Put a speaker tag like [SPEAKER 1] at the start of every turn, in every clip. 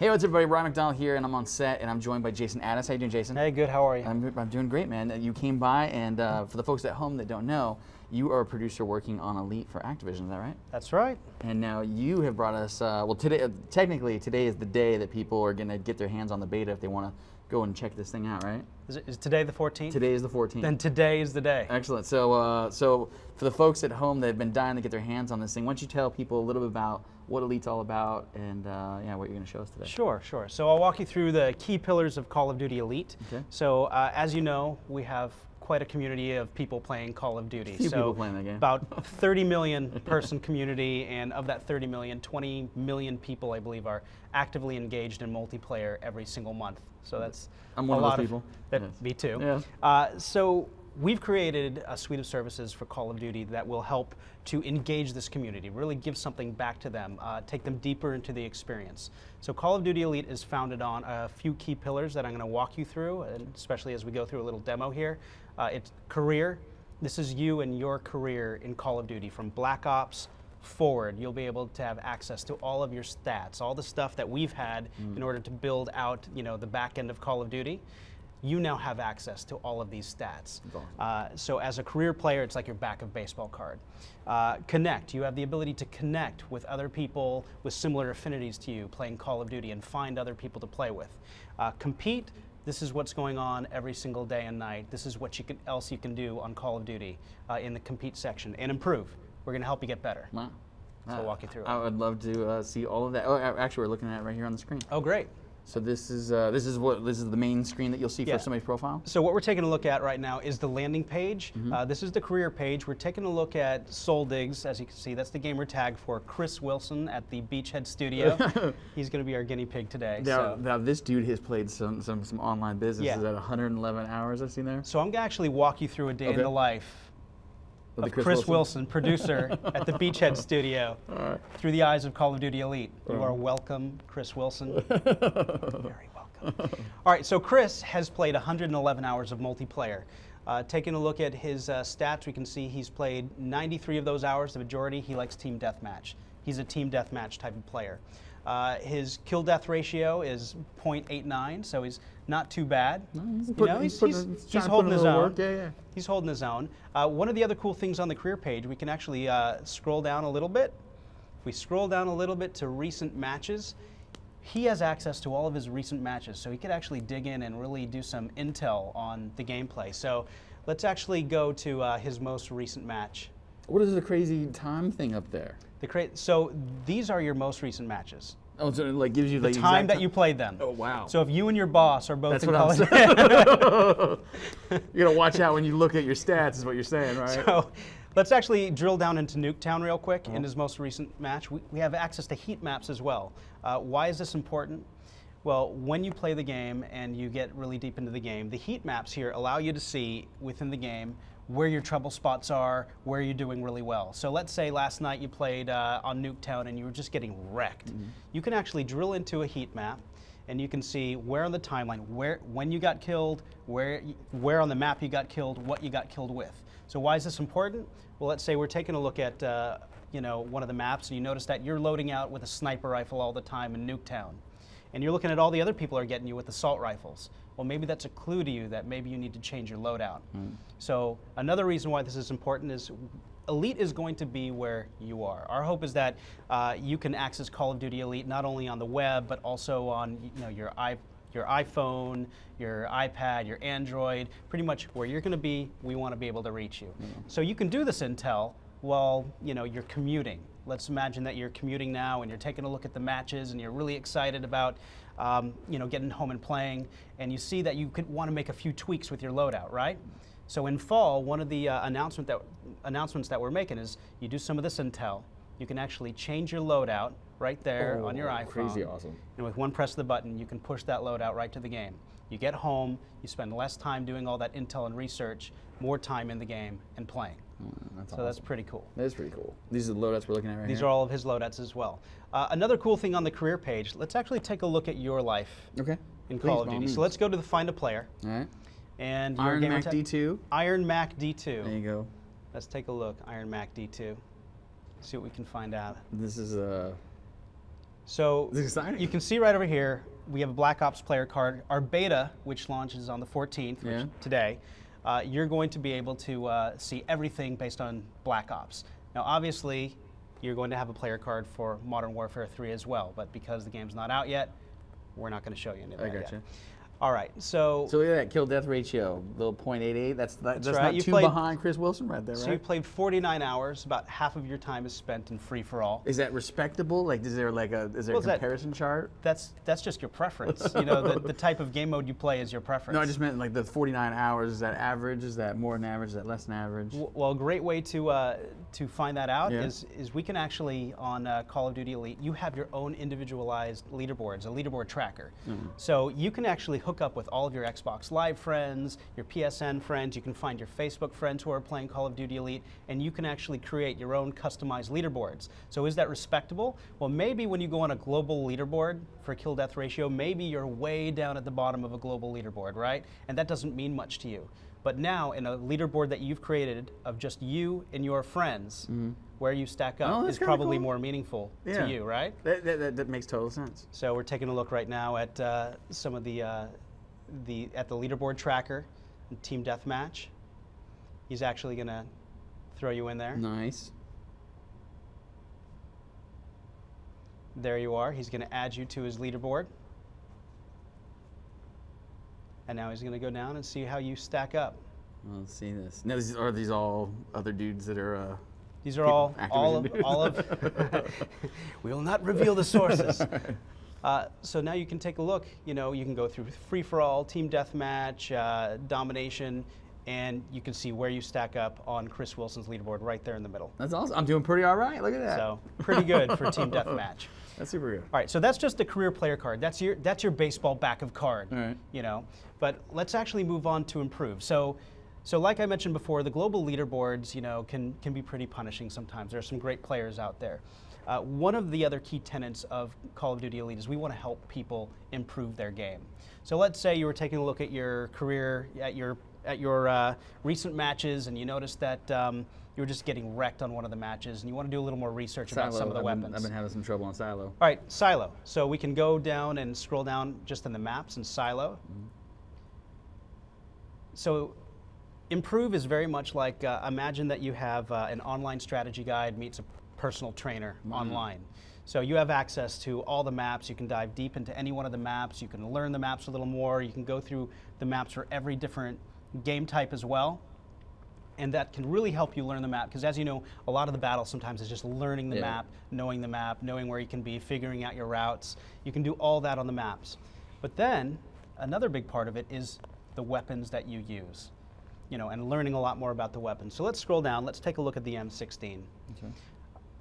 [SPEAKER 1] Hey, what's up, everybody? Brian MacDonald here, and I'm on set, and I'm joined by Jason Ades. How you doing, Jason?
[SPEAKER 2] Hey, good. How are you?
[SPEAKER 1] I'm doing great, man. You came by, and for the folks at home that don't know, you are a producer working on Elite for Activision. Is that right?
[SPEAKER 2] That's right.
[SPEAKER 1] And now you have brought us. Well, today, technically, today is the day that people are going to get their hands on the beta if they want to go and check this thing out, right?
[SPEAKER 2] Is today the 14th?
[SPEAKER 1] Today is the 14th.
[SPEAKER 2] Then today is the day.
[SPEAKER 1] Excellent. So for the folks at home that have been dying to get their hands on this thing, why don't you tell people a little bit about what Elite's all about and yeah, what you're going to show us today?
[SPEAKER 2] Sure. So I'll walk you through the key pillars of Call of Duty Elite. Okay. So as you know, we have quite a community of people playing Call of Duty.
[SPEAKER 1] Few people playing that game.
[SPEAKER 2] About 30 million person community, and of that 30 million, 20 million people, I believe, are actively engaged in multiplayer every single month. So that's
[SPEAKER 1] I'm one of those people.
[SPEAKER 2] Yes. Me too. Yeah. So we've created a suite of services for Call of Duty that will help to engage this community, really give something back to them, take them deeper into the experience. So Call of Duty Elite is founded on a few key pillars that I'm going to walk you through, and especially as we go through a little demo here. It's career. This is you and your career in Call of Duty. From Black Ops forward, you'll be able to have access to all of your stats, all the stuff that we've had in order to build out, the back end of Call of Duty. You now have access to all of these stats. Awesome. So as a career player, it's like your back of baseball card. Connect, you have the ability to connect with other people with similar affinities to you playing Call of Duty and find other people to play with. Compete, this is what's going on every single day and night. This is what else you can do on Call of Duty in the compete section. And improve, we're going to help you get better.
[SPEAKER 1] Wow.
[SPEAKER 2] So I'll walk you through it.
[SPEAKER 1] I would love to see all of that. Oh, actually, we're looking at it right here on the screen.
[SPEAKER 2] Oh, great.
[SPEAKER 1] So this is the main screen that you'll see for somebody's profile?
[SPEAKER 2] So what we're taking a look at right now is the landing page. This is the career page. We're taking a look at Soul Diggs, as you can see. That's the gamer tag for Chris Wilson at the Beachhead Studio. He's going to be our guinea pig today.
[SPEAKER 1] Now this dude has played some online businesses at 111 hours I've seen there.
[SPEAKER 2] So I'm going to actually walk you through a day in the life of Chris Wilson, producer at the Beachhead Studio, through the eyes of Call of Duty Elite. You are welcome, Chris Wilson. Very welcome. All right, so Chris has played 111 hours of multiplayer. Taking a look at his stats, we can see he's played 93 of those hours. The majority, he likes team deathmatch. He's a team deathmatch type of player. His kill-death ratio is 0.89, so he's not too bad. He's holding his own. He's holding his own. One of the other cool things on the career page, we can actually scroll down a little bit. If we scroll down a little bit to recent matches, he has access to all of his recent matches, so he could actually dig in and really do some intel on the gameplay. So let's actually go to his most recent match.
[SPEAKER 1] What is the crazy time thing up there?
[SPEAKER 2] So these are your most recent matches.
[SPEAKER 1] Oh, so it like gives you
[SPEAKER 2] the time that you played them.
[SPEAKER 1] Oh, wow.
[SPEAKER 2] So if you and your boss are both in college.
[SPEAKER 1] You're going to watch out when you look at your stats is what you're saying, right?
[SPEAKER 2] So let's actually drill down into Nuketown real quick in his most recent match. We have access to heat maps as well. Why is this important? Well, when you play the game and you get really deep into the game, the heat maps here allow you to see within the game where your trouble spots are, where you're doing really well. So let's say last night you played on Nuketown and you were just getting wrecked. You can actually drill into a heat map and you can see where on the timeline, when you got killed, where on the map you got killed, what you got killed with. So why is this important? Well, let's say we're taking a look at one of the maps and you notice that you're loading out with a sniper rifle all the time in Nuketown. And you're looking at all the other people are getting you with assault rifles. Well, maybe that's a clue to you that maybe you need to change your loadout. So another reason why this is important is Elite is going to be where you are. Our hope is that you can access Call of Duty Elite not only on the web, but also on your iPhone, your iPad, your Android, pretty much where you're going to be, we want to be able to reach you. So you can do this intel while you're commuting. Let's imagine that you're commuting now and you're taking a look at the matches and you're really excited about getting home and playing, and you see that you could want to make a few tweaks with your loadout, right? So in fall, one of the announcements that we're making is you do some of this intel. You can actually change your loadout right there on your iPhone.
[SPEAKER 1] Crazy awesome.
[SPEAKER 2] And with one press of the button, you can push that loadout right to the game. You get home, you spend less time doing all that intel and research, more time in the game and playing.
[SPEAKER 1] That's
[SPEAKER 2] awesome. That's pretty cool.
[SPEAKER 1] That is pretty cool. These are the loadouts we're looking at right here?
[SPEAKER 2] These are all of his loadouts as well. Another cool thing on the career page, let's actually take a look at your life in Call of Duty. So let's go to the Find a Player.
[SPEAKER 1] All right.
[SPEAKER 2] And
[SPEAKER 1] Iron Mac D2.
[SPEAKER 2] Iron Mac D2.
[SPEAKER 1] There you go.
[SPEAKER 2] Let's take a look. Iron Mac D2. See what we can find out.
[SPEAKER 1] This is
[SPEAKER 2] So
[SPEAKER 1] This is exciting.
[SPEAKER 2] you can see right over here, we have a Black Ops player card. Our beta, which launches on the 14th, which today, you're going to be able to see everything based on Black Ops. Now, obviously, you're going to have a player card for Modern Warfare 3 as well, but because the game's not out yet, we're not going to show you any of that
[SPEAKER 1] I gotcha.
[SPEAKER 2] yet. All right, so
[SPEAKER 1] look at that kill-death ratio, little .88. That's
[SPEAKER 2] right.
[SPEAKER 1] not
[SPEAKER 2] You
[SPEAKER 1] too
[SPEAKER 2] played-
[SPEAKER 1] behind Chris Wilson right there, right?
[SPEAKER 2] So you played 49 hours. About half of your time is spent in free-for-all.
[SPEAKER 1] Is that respectable? Like, is there a comparison chart?
[SPEAKER 2] That's just your preference. You know, the type of game mode you play is your preference.
[SPEAKER 1] No, I just meant like the 49 hours. Is that average? Is that more than average? Is that less than average?
[SPEAKER 2] Well, a great way to find that out is we can actually, on Call of Duty Elite, you have your own individualized leaderboards, a leaderboard tracker. So you can actually hook up with all of your Xbox Live friends, your PSN friends, you can find your Facebook friends who are playing Call of Duty Elite, and you can actually create your own customized leaderboards. So is that respectable? Well, maybe when you go on a global leaderboard for kill-death ratio, maybe you're way down at the bottom of a global leaderboard, right? And that doesn't mean much to you. But now, in a leaderboard that you've created of just you and your friends, where you stack up is probably more meaneful to you, right?
[SPEAKER 1] That makes total sense.
[SPEAKER 2] So we're taking a look right now at some of the leaderboard tracker, Team Deathmatch. He's actually going to throw you in there.
[SPEAKER 1] Nice.
[SPEAKER 2] There you are. He's going to add you to his leaderboard. And now he's going to go down and see how you stack up.
[SPEAKER 1] Well, let's see this. Now, are these all other dudes that are?
[SPEAKER 2] These are all of. We will not reveal the sources. So now you can take a look. You know, you can go through free for all, team deathmatch, domination, and you can see where you stack up on Chris Wilson's leaderboard right there in the middle.
[SPEAKER 1] That's awesome. I'm doing pretty all right. Look at that.
[SPEAKER 2] So pretty good for team deathmatch.
[SPEAKER 1] That's super good.
[SPEAKER 2] All right, so that's just the career player card. That's your baseball back of card.
[SPEAKER 1] All right.
[SPEAKER 2] You know, but let's actually move on to improve. So like I mentioned before, the global leaderboards, you know, can be pretty punishing sometimes. There are some great players out there. One of the other key tenets of Call of Duty Elite is we want to help people improve their game. So let's say you were taking a look at your career, at your recent matches, and you noticed that you were just getting wrecked on one of the matches, and you want to do a little more research about some of the weapons.
[SPEAKER 1] I've been having some trouble on Silo.
[SPEAKER 2] All right, Silo. So we can go down and scroll down just in the maps in Silo. So improve is very much like imagine that you have an online strategy guide meets a personal trainer online. So you have access to all the maps. You can dive deep into any one of the maps. You can learn the maps a little more. You can go through the maps for every different game type as well. And that can really help you learn the map, because as you know, a lot of the battle sometimes is just learning the map, knowing where you can be, figuring out your routes. You can do all that on the maps. But then another big part of it is the weapons that you use, you know, and learning a lot more about the weapons. So let's scroll down. Let's take a look at the M16. Okay.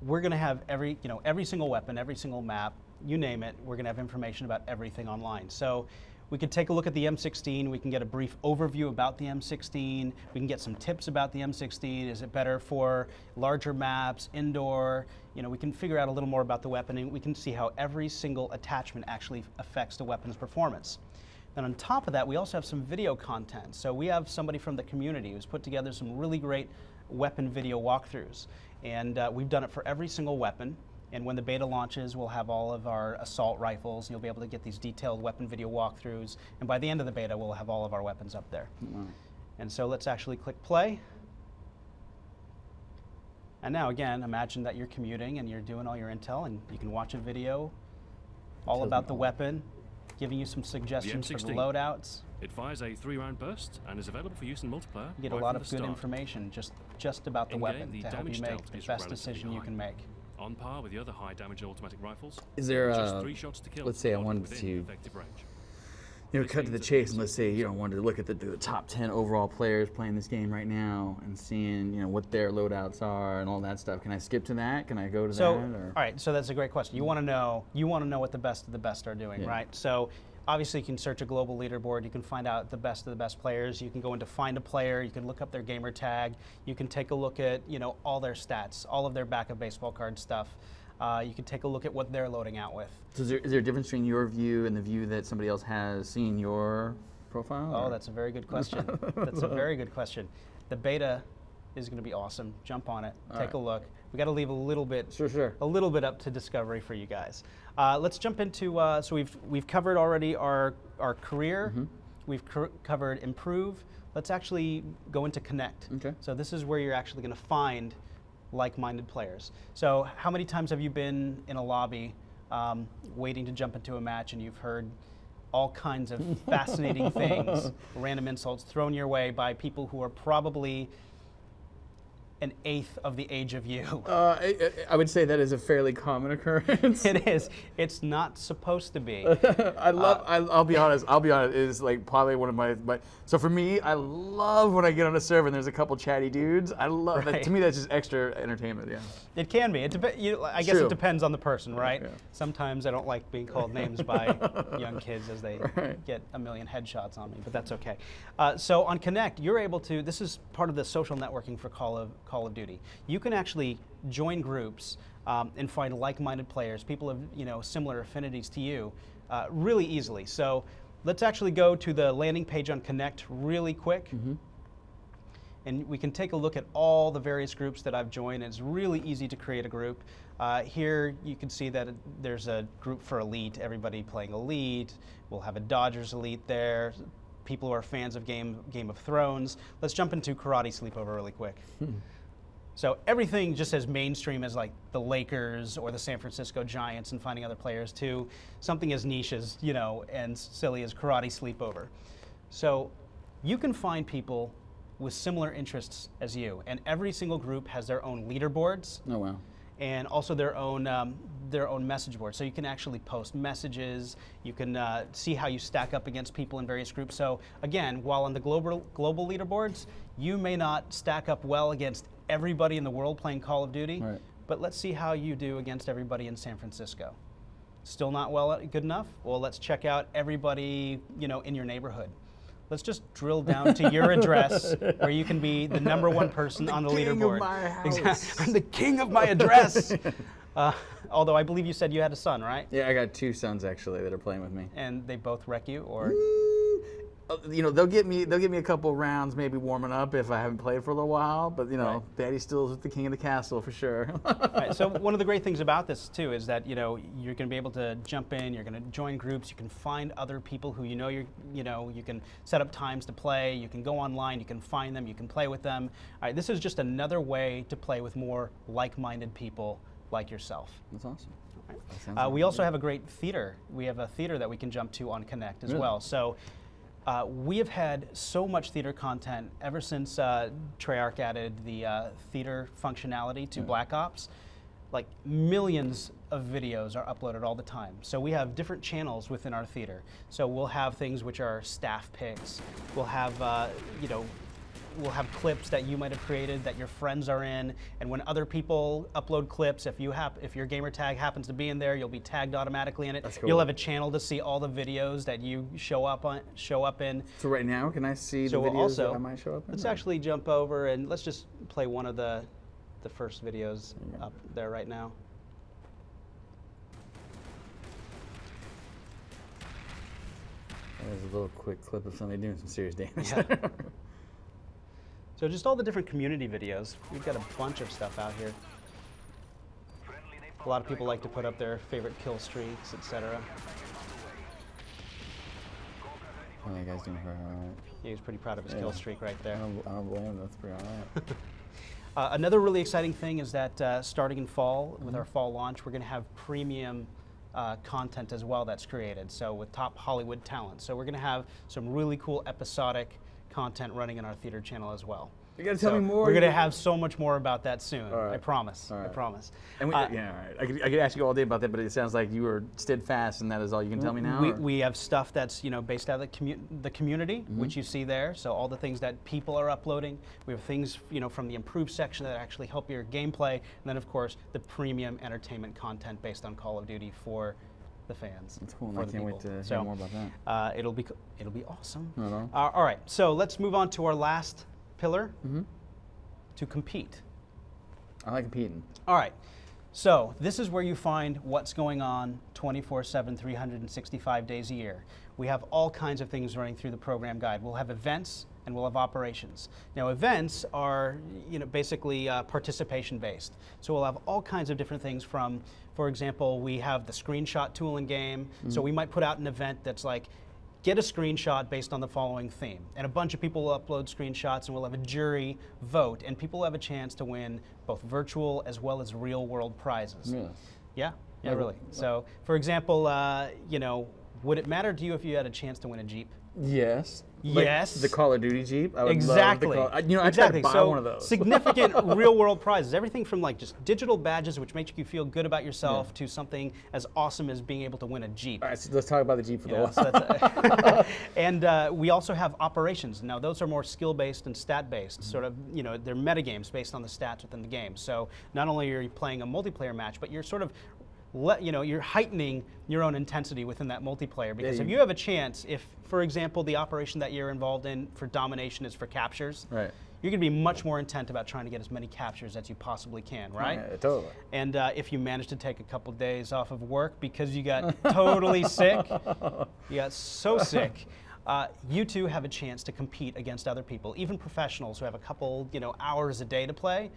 [SPEAKER 2] We're going to have every single weapon, every single map, you name it. We're going to have information about everything online. So we could take a look at the M16. We can get a brief overview about the M16. We can get some tips about the M16. Is it better for larger maps, indoor? You know, we can figure out a little more about the weapon, and we can see how every single attachment actually affects the weapon's performance. Then on top of that, we also have some video content. So we have somebody from the community who's put together some really great weapon video walkthroughs. And we've done it for every single weapon. And when the beta launches, we'll have all of our assault rifles, and you'll be able to get these detailed weapon video walkthroughs. And by the end of the beta, we'll have all of our weapons up there. And so let's actually click play. And now again, imagine that you're commuting and you're doing all your intel, and you can watch a video all about the weapon, giving you some suggestions for the loadouts.
[SPEAKER 3] It fires a 3-round burst and is available for use in multiplayer.
[SPEAKER 2] You get a lot of good information just about the weapon to help you make the best decision you can make.
[SPEAKER 3] On par with the other high damage automatic rifles.
[SPEAKER 1] Is there
[SPEAKER 3] just 3 shots to kill?
[SPEAKER 1] Let's say I wanted to cut to the chase, and let's say wanted to look at the top 10 overall players playing this game right now and seeing what their loadouts are and all that stuff. Can I skip to that? Can I go to that? Or?
[SPEAKER 2] All right, so that's a great question. You want to know what the best of the best are doing, right? So obviously you can search a global leaderboard. You can find out the best of the best players. You can go into find a player. You can look up their gamer tag. You can take a look at all their stats, all of their backup baseball card stuff. You can take a look at what they're loading out with.
[SPEAKER 1] So is there a difference between your view and the view that somebody else has seen your profile?
[SPEAKER 2] Oh, that's a very good question. That's a very good question. The beta is going to be awesome. Jump on it. Take a look. We got to leave a little bit, a little bit up to discovery for you guys. Let's jump into. So we've covered already our career. We've covered improve. Let's actually go into connect.
[SPEAKER 1] Okay.
[SPEAKER 2] So this is where you're actually going to find like-minded players. So how many times have you been in a lobby waiting to jump into a match and you've heard all kinds of fascinating things, random insults thrown your way by people who are probably an eighth of the age of you?
[SPEAKER 1] I would say that is a fairly common occurrence.
[SPEAKER 2] It is. It's not supposed to be.
[SPEAKER 1] I'll be honest. It is like probably one of my. So for me, I love when I get on a server and there's a couple chatty dudes. I love that. To me, that's just extra entertainment. Yeah.
[SPEAKER 2] It can be. I guess it depends on the person, right?
[SPEAKER 1] Yeah.
[SPEAKER 2] Sometimes I don't like being called names by young kids as they get a million headshots on me, but that's okay. So on Connect, you're able to. This is part of the social networking for Call of Duty. You can actually join groups and find like-minded players, people of similar affinities to you, really easily. So let's actually go to the landing page on Connect really quick, and we can take a look at all the various groups that I've joined. It's really easy to create a group. Here you can see that there's a group for Elite, everybody playing Elite. We'll have a Dodgers Elite there. People who are fans of Game of Thrones. Let's jump into Karate Sleepover really quick. So everything just as mainstream as like the Lakers or the San Francisco Giants and finding other players to something as niche as, and silly as Karate Sleepover. So you can find people with similar interests as you, and every single group has their own leaderboards.
[SPEAKER 1] Oh, wow.
[SPEAKER 2] And also their own message board. So you can actually post messages. You can see how you stack up against people in various groups. So again, while on the global leaderboards, you may not stack up well against everybody in the world playing Call of Duty, but let's see how you do against everybody in San Francisco. Still not good enough? Well, let's check out everybody in your neighborhood. Let's just drill down to your address where you can be the #1 person on the leaderboard. I'm the king of my address. Although I believe you said you had a son, right?
[SPEAKER 1] Yeah, I got 2 sons actually that are playing with me.
[SPEAKER 2] And they both wreck you, or?
[SPEAKER 1] They'll get me a couple rounds, maybe warming up if I haven't played for a little while. But Daddy still is the king of the castle for sure.
[SPEAKER 2] Right, so one of the great things about this too is that you're going to be able to jump in, you're going to join groups, you can find other people who you can set up times to play, you can go online, you can find them, you can play with them. All right, this is just another way to play with more like-minded people like yourself.
[SPEAKER 1] That's awesome.
[SPEAKER 2] Right. We also have a great theater. We have a theater that we can jump to on Connect as well. So. We have had so much theater content ever since Treyarch added the theater functionality to Black Ops. Like millions of videos are uploaded all the time. So we have different channels within our theater. So we'll have things which are staff picks. We'll have we'll have clips that you might have created that your friends are in, and when other people upload clips, if your gamer tag happens to be in there, you'll be tagged automatically in it.
[SPEAKER 1] That's cool.
[SPEAKER 2] You'll have a channel to see all the videos that you show up in.
[SPEAKER 1] So right now, can I see the videos that I might show up in?
[SPEAKER 2] Let's actually jump over and let's just play one of the first videos up there right now.
[SPEAKER 1] There's a little quick clip of somebody doing some serious damage.
[SPEAKER 2] Yeah. So just all the different community videos. We've got a bunch of stuff out here. A lot of people like to put up their favorite kill streaks, etc.
[SPEAKER 1] Oh, that guy's doing very all right.
[SPEAKER 2] He was pretty proud of his kill streak right there.
[SPEAKER 1] I don't blame him. That's pretty all right.
[SPEAKER 2] Another really exciting thing is that starting in fall, with our fall launch, we're going to have premium content as well that's created. So with top Hollywood talent. So we're going to have some really cool episodic content running in our theater channel as well.
[SPEAKER 1] You gotta tell me more.
[SPEAKER 2] We're gonna have so much more about that soon.
[SPEAKER 1] Right.
[SPEAKER 2] I promise.
[SPEAKER 1] Right.
[SPEAKER 2] I promise.
[SPEAKER 1] And all right. I could ask you all day about that, but it sounds like you were steadfast, and that is all you can tell me now.
[SPEAKER 2] We have stuff that's based out of the community, which you see there. So all the things that people are uploading. We have things from the improved section that actually help your gameplay, and then of course the premium entertainment content based on Call of Duty for the fans.
[SPEAKER 1] That's cool. I can't wait to hear more about that.
[SPEAKER 2] It'll be awesome.
[SPEAKER 1] Right on.
[SPEAKER 2] All right, so let's move on to our last pillar, to compete.
[SPEAKER 1] I like competing.
[SPEAKER 2] All right, So this is where you find what's going on 24/7, 365 days a year. We have all kinds of things running through the program guide. We'll have events and we'll have operations. Now events are basically participation based. So we'll have all kinds of different things from, for example, we have the screenshot tool in game. So we might put out an event that's like, get a screenshot based on the following theme. And a bunch of people will upload screenshots and we'll have a jury vote and people will have a chance to win both virtual as well as real world prizes.
[SPEAKER 1] Really?
[SPEAKER 2] Yeah, really. So for example, would it matter to you if you had a chance to win a Jeep?
[SPEAKER 1] Yes.
[SPEAKER 2] Yes.
[SPEAKER 1] Like the Call of Duty Jeep. I would
[SPEAKER 2] Exactly.
[SPEAKER 1] Love the I tried to buy
[SPEAKER 2] so
[SPEAKER 1] one of those.
[SPEAKER 2] significant real-world prizes, everything from like just digital badges, which make you feel good about yourself, to something as awesome as being able to win a Jeep.
[SPEAKER 1] All right, so let's talk about the Jeep for the last.
[SPEAKER 2] So and we also have operations. Now those are more skill-based and stat-based. Sort of, they're metagames based on the stats within the game. So not only are you playing a multiplayer match, but you're sort of you're heightening your own intensity within that multiplayer, because if you have a chance, if, for example, the operation that you're involved in for domination is for captures,
[SPEAKER 1] Right.
[SPEAKER 2] you're going to be much more intent about trying to get as many captures as you possibly can, right?
[SPEAKER 1] Yeah, totally.
[SPEAKER 2] And if you manage to take a couple days off of work because you got totally sick, you got so sick, you too have a chance to compete against other people, even professionals who have a couple hours a day to play.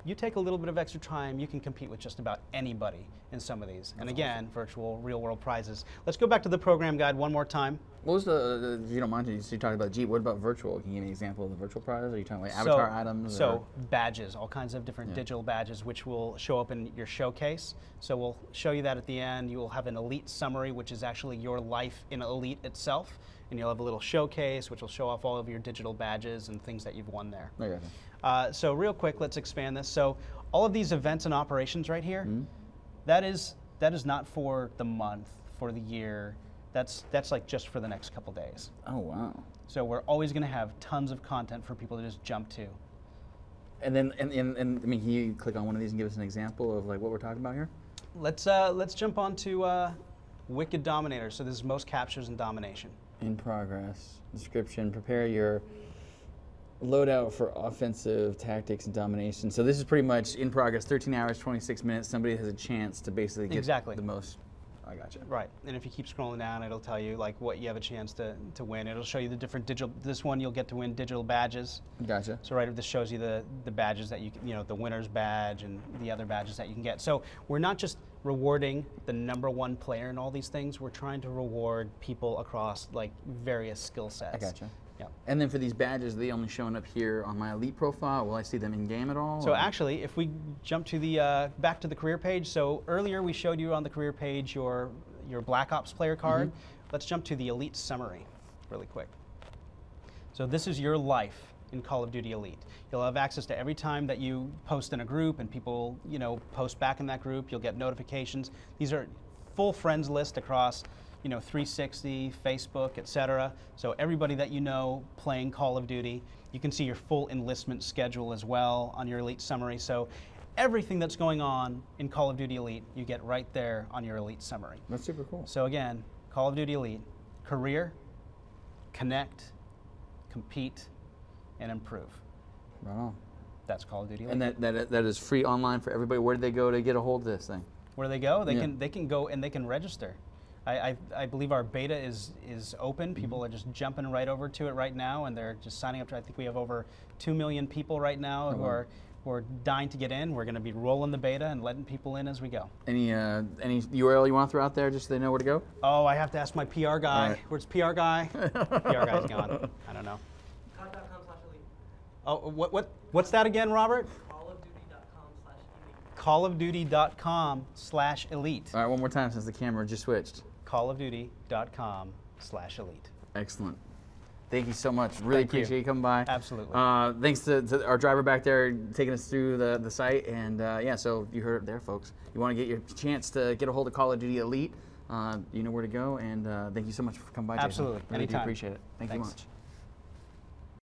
[SPEAKER 2] You take a little bit of extra time, you can compete with just about anybody in some of these. And again, virtual, real-world prizes. Let's go back to the program guide one more time.
[SPEAKER 1] What was if you don't mind, you talked about Jeep. What about virtual? Can you give me an example of the virtual prize? Are you talking like avatar items?
[SPEAKER 2] So badges, all kinds of different digital badges, which will show up in your showcase. So we'll show you that at the end. You will have an Elite summary, which is actually your life in Elite itself. And you'll have a little showcase, which will show off all of your digital badges and things that you've won there.
[SPEAKER 1] Okay.
[SPEAKER 2] So real quick, let's expand this. So all of these events and operations right here, that is not for the month, for the year. That's like just for the next couple days.
[SPEAKER 1] Oh, wow.
[SPEAKER 2] So we're always going to have tons of content for people to just jump to.
[SPEAKER 1] And then, I mean, can you click on one of these and give us an example of like what we're talking about here?
[SPEAKER 2] Let's jump on to Wicked Dominator. So this is most captures and domination.
[SPEAKER 1] In progress. Description, prepare your loadout for offensive tactics and domination. So this is pretty much in progress, 13 hours, 26 minutes. Somebody has a chance to basically get the most. I gotcha.
[SPEAKER 2] Right, and if you keep scrolling down, it'll tell you like what you have a chance to win. It'll show you the different digital, this one you'll get to win digital badges.
[SPEAKER 1] Gotcha.
[SPEAKER 2] So this shows you the badges that you can, the winner's badge and the other badges that you can get. So we're not just rewarding the #1 player in all these things, we're trying to reward people across like various skill sets.
[SPEAKER 1] I gotcha.
[SPEAKER 2] Yeah.
[SPEAKER 1] And then for these badges, are they only showing up here on my Elite profile? Will I see them in game at all?
[SPEAKER 2] So actually, if we jump to the back to the career page, so earlier we showed you on the career page your Black Ops player card. Let's jump to the Elite summary really quick. So this is your life in Call of Duty Elite. You'll have access to every time that you post in a group and people post back in that group. You'll get notifications. These are full friends list across 360, Facebook, etc. So everybody that you know playing Call of Duty. You can see your full enlistment schedule as well on your Elite summary. So everything that's going on in Call of Duty Elite, you get right there on your Elite summary.
[SPEAKER 1] That's super cool.
[SPEAKER 2] So again, Call of Duty Elite, career, connect, compete, and improve.
[SPEAKER 1] Right on.
[SPEAKER 2] That's Call of Duty Elite.
[SPEAKER 1] And that is free online for everybody. Where do they go to get a hold of this thing?
[SPEAKER 2] Where do they go? They can go and they can register. I believe our beta is open. People are just jumping right over to it right now, and they're just signing up to. I think we have over 2 million people right now who are dying to get in. We're going to be rolling the beta and letting people in as we go. Any
[SPEAKER 1] URL you want to throw out there just so they know where to go?
[SPEAKER 2] Oh, I have to ask my PR guy.
[SPEAKER 1] Right.
[SPEAKER 2] Where's PR guy? PR guy's gone. I don't know.
[SPEAKER 4] COD.com/elite.
[SPEAKER 2] Oh, what's that again, Robert?
[SPEAKER 4] CallofDuty.com/elite.
[SPEAKER 2] CallofDuty.com/elite.
[SPEAKER 1] All right, one more time since the camera just switched.
[SPEAKER 2] CallofDuty.com/elite.
[SPEAKER 1] Excellent. Thank you so much. Really appreciate you coming by.
[SPEAKER 2] Absolutely.
[SPEAKER 1] Thanks to our driver back there taking us through the site. And yeah, so you heard it there, folks. You want to get your chance to get a hold of Call of Duty Elite, you know where to go. And thank you so much for coming by, Jason.
[SPEAKER 2] Absolutely.
[SPEAKER 1] Really do
[SPEAKER 2] Anytime.
[SPEAKER 1] appreciate it. Thank you much.